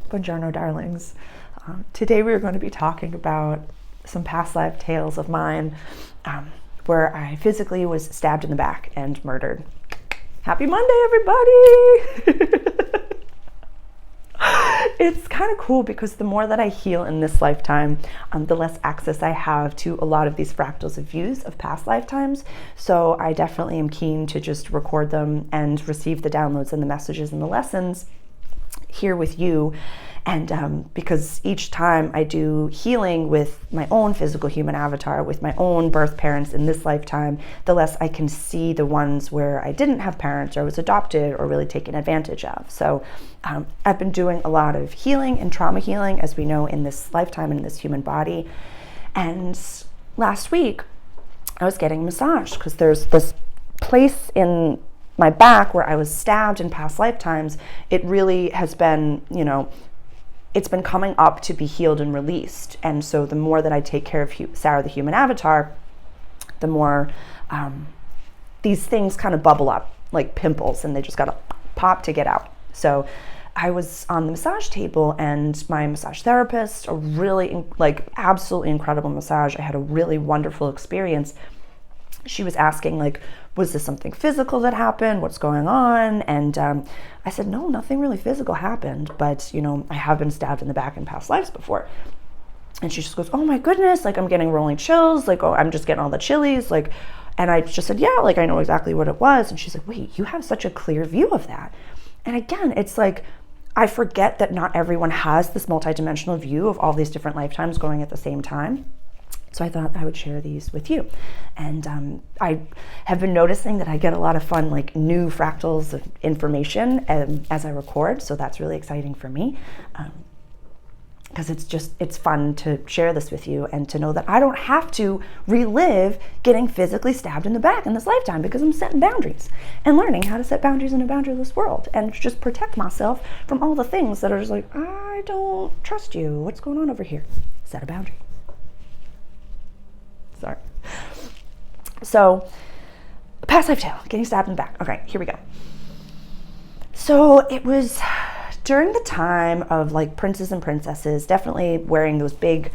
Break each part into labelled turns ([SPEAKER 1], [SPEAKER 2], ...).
[SPEAKER 1] Buongiorno, darlings. Today we are going to be talking about some past life tales of mine where I physically was stabbed in the back and murdered. Happy Monday, everybody! It's kind of cool because the more that I heal in this lifetime, the less access I have to a lot of these fractals of views of past lifetimes. So I definitely am keen to just record them and receive the downloads and the messages and the lessons here with you. And because each time I do healing with my own physical human avatar, with my own birth parents in this lifetime, the less I can see the ones where I didn't have parents or was adopted or really taken advantage of. So I've been doing a lot of healing and trauma healing, as we know, in this lifetime and in this human body. And last week I was getting a massage because there's this place in my back where I was stabbed in past lifetimes. It really has been, it's been coming up to be healed and released. And so the more that I take care of Sarah, the human avatar, the more these things kind of bubble up like pimples, and they just gotta pop to get out. So I was on the massage table, and my massage therapist, a really absolutely incredible massage. I had a really wonderful experience. She was asking, was this something physical that happened? What's going on? And I said, no, nothing really physical happened, but I have been stabbed in the back in past lives before. And she just goes, oh my goodness, I'm getting rolling chills, I'm just getting all the chillies, and I just said, yeah, I know exactly what it was. And she's like, wait, you have such a clear view of that. And again, it's I forget that not everyone has this multidimensional view of all these different lifetimes going at the same time. So I thought I would share these with you. And I have been noticing that I get a lot of fun, new fractals of information as I record. So that's really exciting for me. Because it's fun to share this with you and to know that I don't have to relive getting physically stabbed in the back in this lifetime, because I'm setting boundaries and learning how to set boundaries in a boundaryless world and just protect myself from all the things that are just I don't trust you. What's going on over here? Set a boundary. Sorry. So, past life tale, getting stabbed in the back. Okay, here we go. So it was during the time of princes and princesses, definitely wearing those big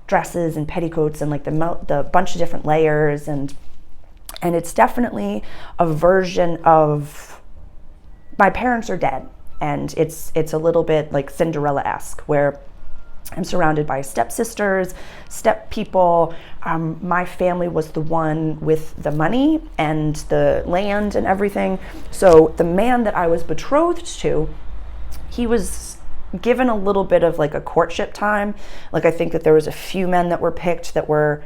[SPEAKER 1] dresses and petticoats and the bunch of different layers, and it's definitely a version of my parents are dead, and it's a little bit like Cinderella-esque, where I'm surrounded by stepsisters, step people. My family was the one with the money and the land and everything. So the man that I was betrothed to, he was given a little bit of a courtship time. I think that there was a few men that were picked that were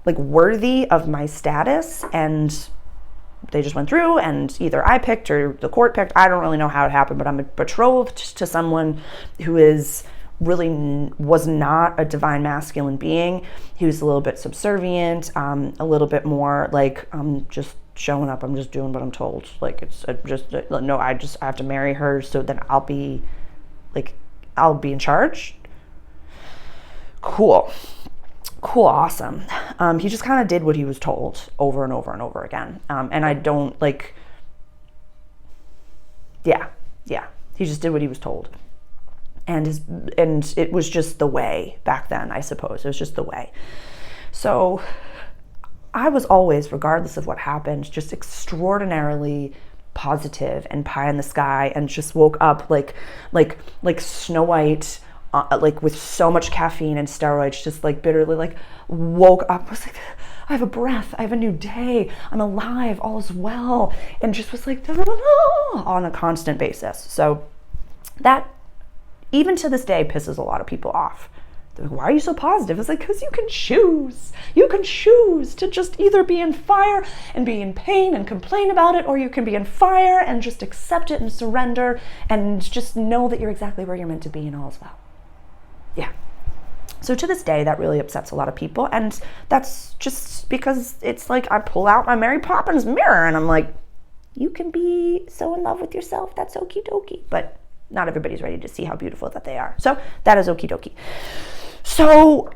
[SPEAKER 1] worthy of my status, and they just went through, and either I picked or the court picked. I don't really know how it happened, but I'm betrothed to someone who was not a divine masculine being. He was a little bit subservient, a little bit more I'm just showing up, I'm just doing what I'm told. I have to marry her so then I'll be in charge. Cool, awesome. He just kind of did what he was told over and over and over again. And I don't yeah, he just did what he was told. And it was just the way back then, I suppose. It was just the way. So I was always, regardless of what happened, just extraordinarily positive and pie in the sky, and just woke up like Snow White, with so much caffeine and steroids, just bitterly woke up, was I have a breath, I have a new day, I'm alive, all is well, and just was on a constant basis. So that, even to this day, pisses a lot of people off. They're why are you so positive? It's because you can choose. You can choose to just either be in fire and be in pain and complain about it, or you can be in fire and just accept it and surrender and just know that you're exactly where you're meant to be and all is well. Yeah. So to this day, that really upsets a lot of people. And that's just because it's I pull out my Mary Poppins mirror and I'm you can be so in love with yourself. That's okie dokie. But not everybody's ready to see how beautiful that they are. So that is okie dokie. So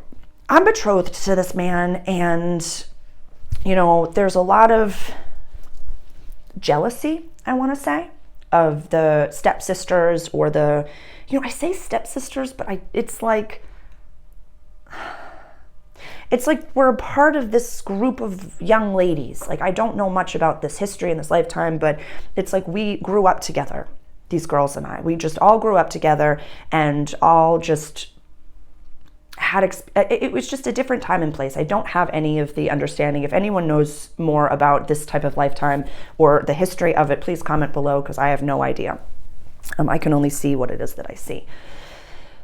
[SPEAKER 1] I'm betrothed to this man, and, there's a lot of jealousy, I want to say, of the stepsisters or the, I say stepsisters, but it's like we're a part of this group of young ladies. Like, I don't know much about this history in this lifetime, but it's like we grew up together, these girls and I. We just all grew up together and all just it was just a different time and place. I don't have any of the understanding. If anyone knows more about this type of lifetime or the history of it, please comment below, because I have no idea. I can only see what it is that I see.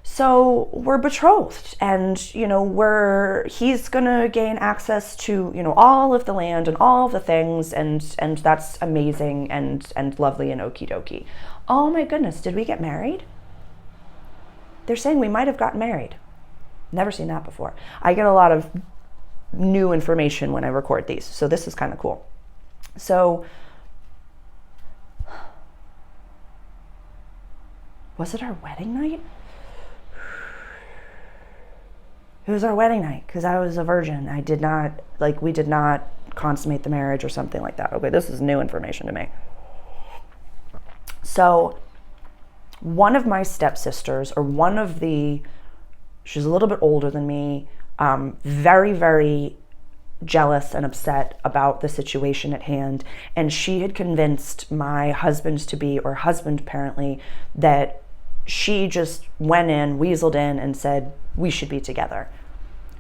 [SPEAKER 1] So we're betrothed, and he's gonna gain access to all of the land and all of the things, and that's amazing and lovely and okie dokie. Oh my goodness, did we get married? They're saying we might have gotten married. Never seen that before. I get a lot of new information when I record these, so this is kind of cool. So, was it our wedding night? It was our wedding night, because I was a virgin. We did not consummate the marriage or something like that. Okay, this is new information to me. So, one of my stepsisters, or she's a little bit older than me, very, very jealous and upset about the situation at hand. And she had convinced my husband apparently, that she just went in, weaseled in, and said, we should be together.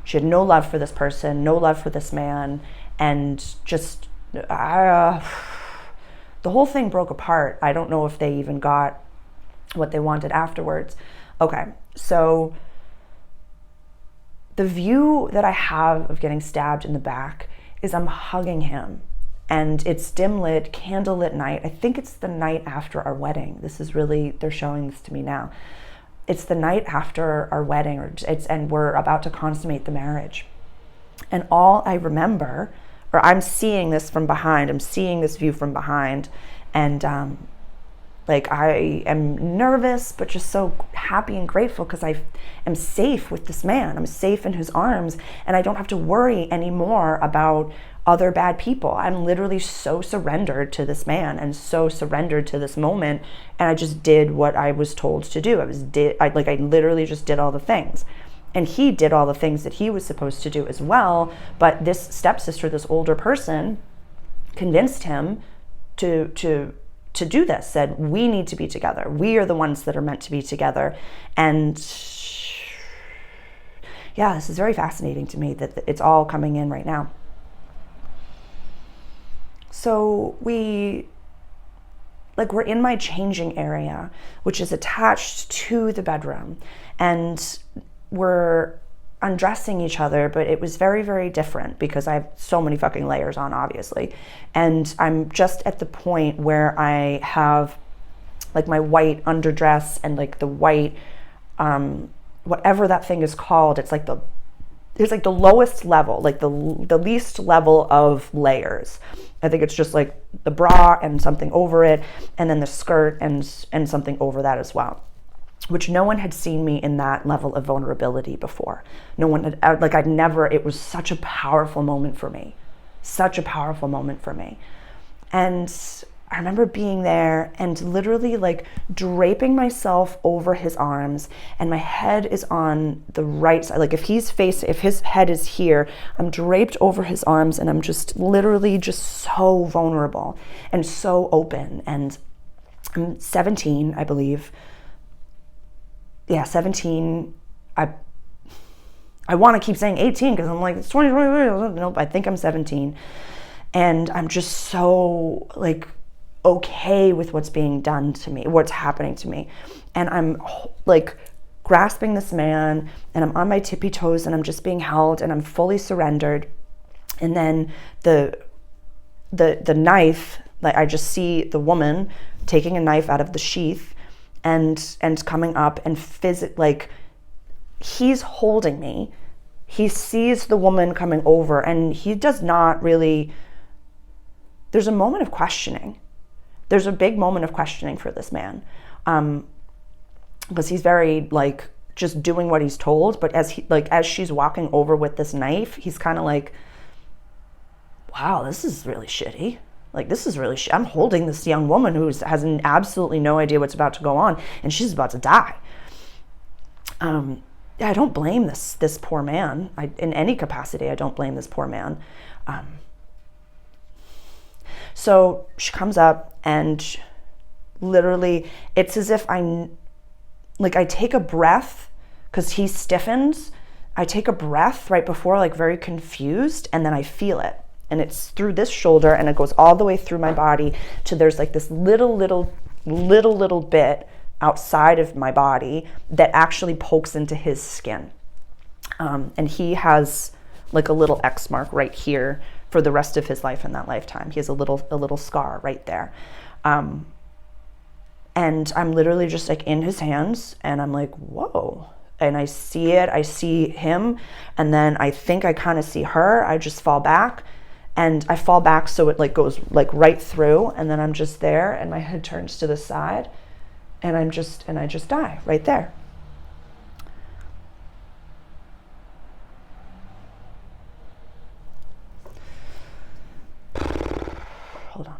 [SPEAKER 1] She had no love for this person, no love for this man, and just, the whole thing broke apart. I don't know if they even got what they wanted afterwards. Okay, so the view that I have of getting stabbed in the back is I'm hugging him, and it's dim lit, candle lit night. I think it's the night after our wedding. They're showing this to me now. It's the night after our wedding, and we're about to consummate the marriage. And all I remember, or I'm seeing this from behind, I'm seeing this view from behind, and I am nervous, but just so happy and grateful, because I am safe with this man. I'm safe in his arms, and I don't have to worry anymore about other bad people. I'm literally so surrendered to this man and so surrendered to this moment, and I just did what I was told to do. I literally just did all the things. And he did all the things that he was supposed to do as well, but this stepsister, this older person, convinced him to do this, said, we need to be together. We are the ones that are meant to be together. And yeah, this is very fascinating to me that it's all coming in right now. So we're in my changing area, which is attached to the bedroom, and we're undressing each other, but it was very, very different because I have so many fucking layers on, obviously. And I'm just at the point where I have my white underdress and the white, whatever that thing is called. It's the lowest level, the least level of layers. I think it's just the bra and something over it, and then the skirt and something over that as well, which no one had seen me in that level of vulnerability before. No one had, it was such a powerful moment for me. And I remember being there and literally draping myself over his arms, and my head is on the right side. If his head is here, I'm draped over his arms, and I'm just literally just so vulnerable and so open. And I'm 17, I believe. Yeah, 17. I want to keep saying 18 because I'm it's 2020. Nope, I think I'm 17. And I'm just so okay with what's being done to me, what's happening to me. And I'm grasping this man, and I'm on my tippy toes, and I'm just being held, and I'm fully surrendered. And then the knife, I just see the woman taking a knife out of the sheath and coming up, and he's holding me. He sees the woman coming over, and he does not really, there's a moment of questioning. There's a big moment of questioning for this man, because he's very just doing what he's told. But as she's walking over with this knife, he's kind of wow, this is really shitty. Like, this is really, I'm holding this young woman who has absolutely no idea what's about to go on, and she's about to die. I don't blame this poor man. In any capacity, I don't blame this poor man. So she comes up, and literally, it's as if I take a breath, because he stiffens. I take a breath right before, like very confused, and then I feel it. And it's through this shoulder, and it goes all the way through my body to there's like this little bit outside of my body that actually pokes into his skin. And he has like a little X mark right here for the rest of his life in that lifetime. He has a little scar right there. And I'm literally just like in his hands, and I'm like, whoa. And I see it, I see him, and then I think I kind of see her. I just fall back, and I fall back so it like goes like right through, and then I'm just there, and my head turns to the side, and I just die right there. Hold on.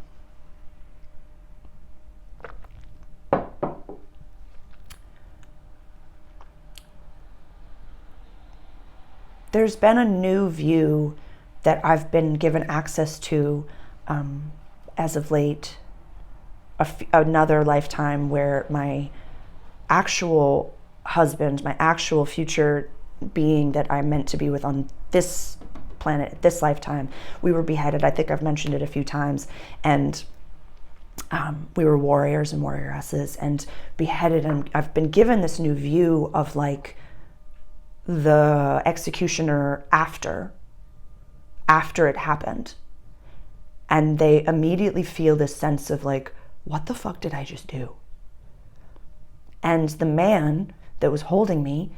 [SPEAKER 1] There's been a new view that I've been given access to as of late, another lifetime where my actual husband, my actual future being that I'm meant to be with on this planet, this lifetime, we were beheaded. I think I've mentioned it a few times. And we were warriors and warrioresses and beheaded. And I've been given this new view of like, the executioner after it happened, and they immediately feel this sense of like, what the fuck did I just do? And the man that was holding me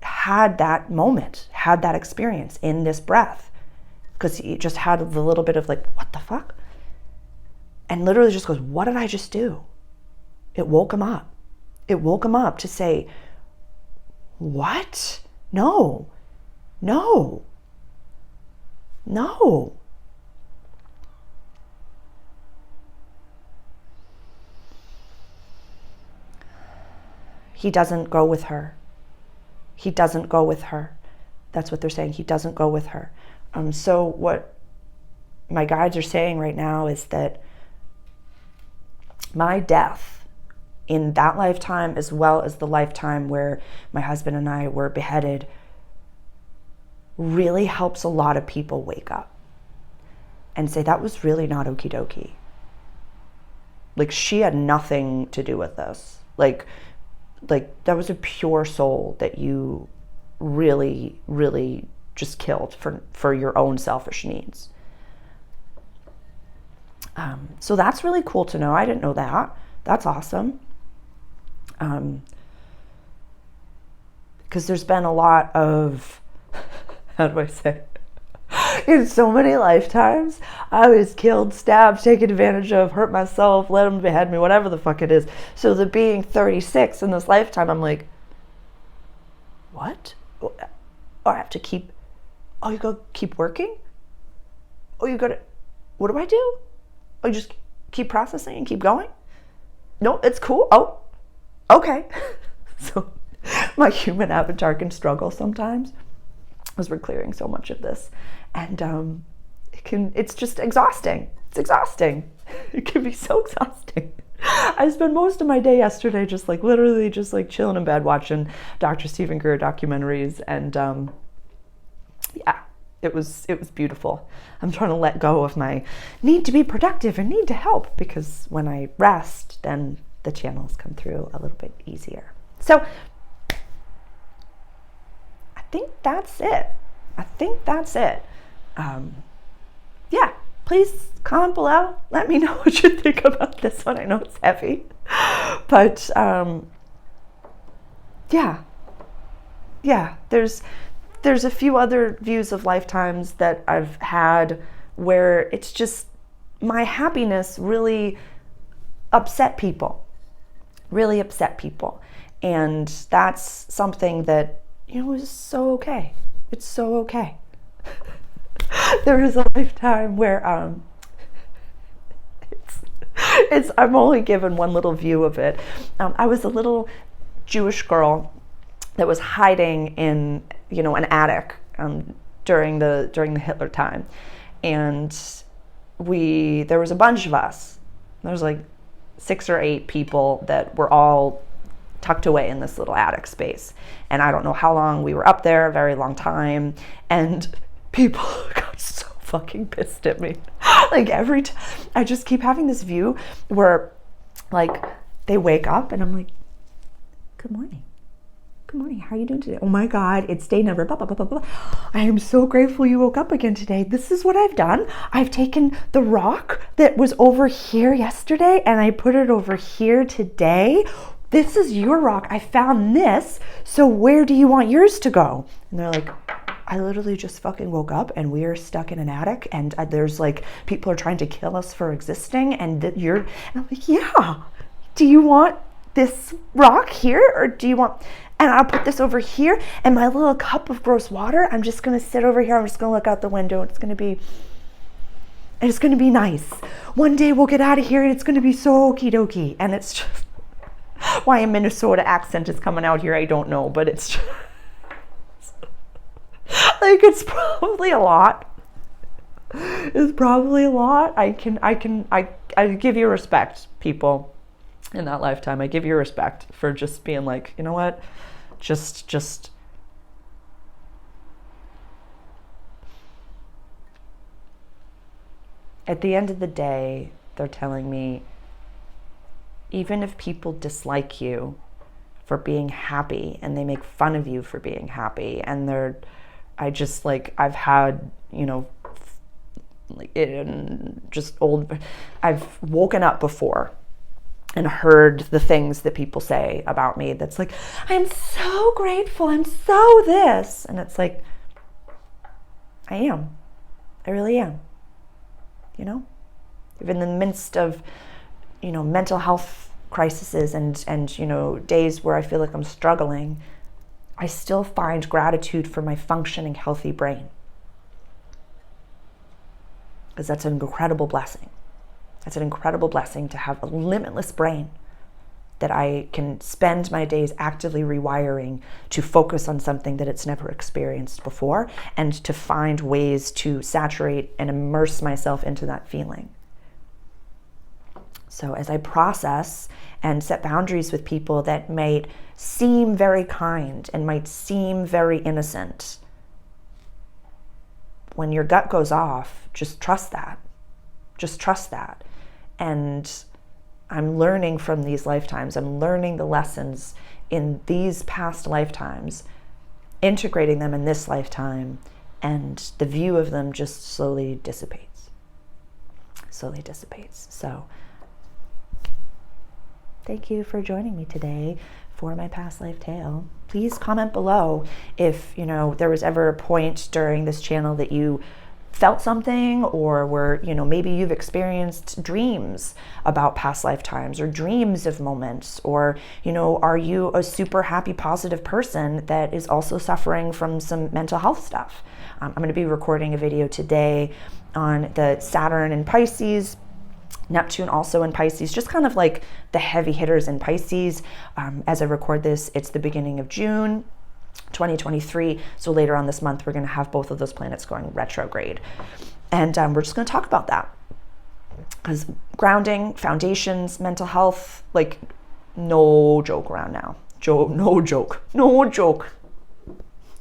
[SPEAKER 1] had that moment, had that experience in this breath, because he just had the little bit of like, what the fuck? And literally just goes, what did I just do? It woke him up. It woke him up to say, what? No. He doesn't go with her. That's what they're saying. He doesn't go with her. So what my guides are saying right now is that my death in that lifetime, as well as the lifetime where my husband and I were beheaded, really helps a lot of people wake up and say, that was really not okie dokie. Like, she had nothing to do with this. Like that was a pure soul that you really, really just killed for your own selfish needs. So that's really cool to know. I didn't know that. That's awesome. Because there's been a lot of, how do I say, in so many lifetimes, I was killed, stabbed, taken advantage of, hurt myself, let them behead me, whatever the fuck it is. So the being 36 in this lifetime, I'm like, what? Oh, I have to keep, oh, you go keep working? Oh, you gotta, what do I do? Oh, you just keep processing and keep going? No, it's cool. Oh, okay. So my human avatar can struggle sometimes as we're clearing so much of this. And it's just exhausting. It's exhausting. It can be so exhausting. I spent most of my day yesterday just like literally just like chilling in bed watching Dr. Stephen Greer documentaries, and yeah, it was beautiful. I'm trying to let go of my need to be productive and need to help, because when I rest, then the channels come through a little bit easier. So I think that's it. Yeah, please comment below. Let me know what you think about this one. I know it's heavy, but yeah. There's a few other views of lifetimes that I've had where it's just my happiness really upset people, and that's something that, you know, is so okay. It's so okay. There was a lifetime where I'm only given one little view of it. I was a little Jewish girl that was hiding in, an attic during the Hitler time, and there was a bunch of us. There was like 6 or 8 people that were all tucked away in this little attic space. And I don't know how long we were up there, a very long time. And people got so fucking pissed at me. Like every time, I just keep having this view where like they wake up and I'm like, good morning. Good morning. How are you doing today? Oh my God, it's day number, blah, blah, blah, blah, blah. I am so grateful you woke up again today. This is what I've done. I've taken the rock that was over here yesterday and I put it over here today. This is your rock. I found this. So where do you want yours to go? And they're like, I literally just fucking woke up and we are stuck in an attic and there's like, people are trying to kill us for existing and and I'm like, yeah. Do you want this rock here or do you want... And I'll put this over here and my little cup of gross water, I'm just going to sit over here. I'm just going to look out the window. It's going to be nice. One day we'll get out of here and it's going to be so okie dokie. And it's just, why a Minnesota accent is coming out here, I don't know, but it's just, like, it's probably a lot. It's probably a lot. I give you respect, people. In that lifetime, I give you respect for just being like, you know what, just at the end of the day, they're telling me, even if people dislike you for being happy and they make fun of you for being happy, and I've had, I've woken up before and heard the things that people say about me that's like, I'm so grateful, I'm so this. And it's like, I really am. Even in the midst of, mental health crises and days where I feel like I'm struggling, I still find gratitude for my functioning, healthy brain. Because that's an incredible blessing. It's an incredible blessing to have a limitless brain that I can spend my days actively rewiring to focus on something that it's never experienced before and to find ways to saturate and immerse myself into that feeling. So as I process and set boundaries with people that might seem very kind and might seem very innocent, when your gut goes off, just trust that. Just trust that. And I'm learning from these lifetimes. I'm learning the lessons in these past lifetimes, integrating them in this lifetime, and the view of them just slowly dissipates. So thank you for joining me today for my past life tale. Please comment below if, there was ever a point during this channel that you felt something, or were, maybe you've experienced dreams about past lifetimes or dreams of moments, or, are you a super happy, positive person that is also suffering from some mental health stuff? I'm going to be recording a video today on the Saturn in Pisces, Neptune also in Pisces, just kind of like the heavy hitters in Pisces. As I record this, it's the beginning of June 2023. So later on this month, we're going to have both of those planets going retrograde. And we're just going to talk about that. Because grounding, foundations, mental health, like no joke around now. No joke.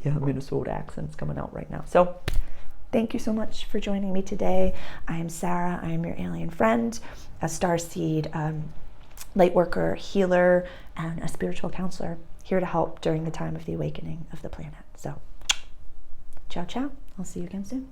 [SPEAKER 1] Yeah, Minnesota accent's coming out right now. So thank you so much for joining me today. I am Sarah. I am your alien friend, a starseed, light worker, healer, and a spiritual counselor, here to help during the time of the awakening of the planet. So, ciao, ciao. I'll see you again soon.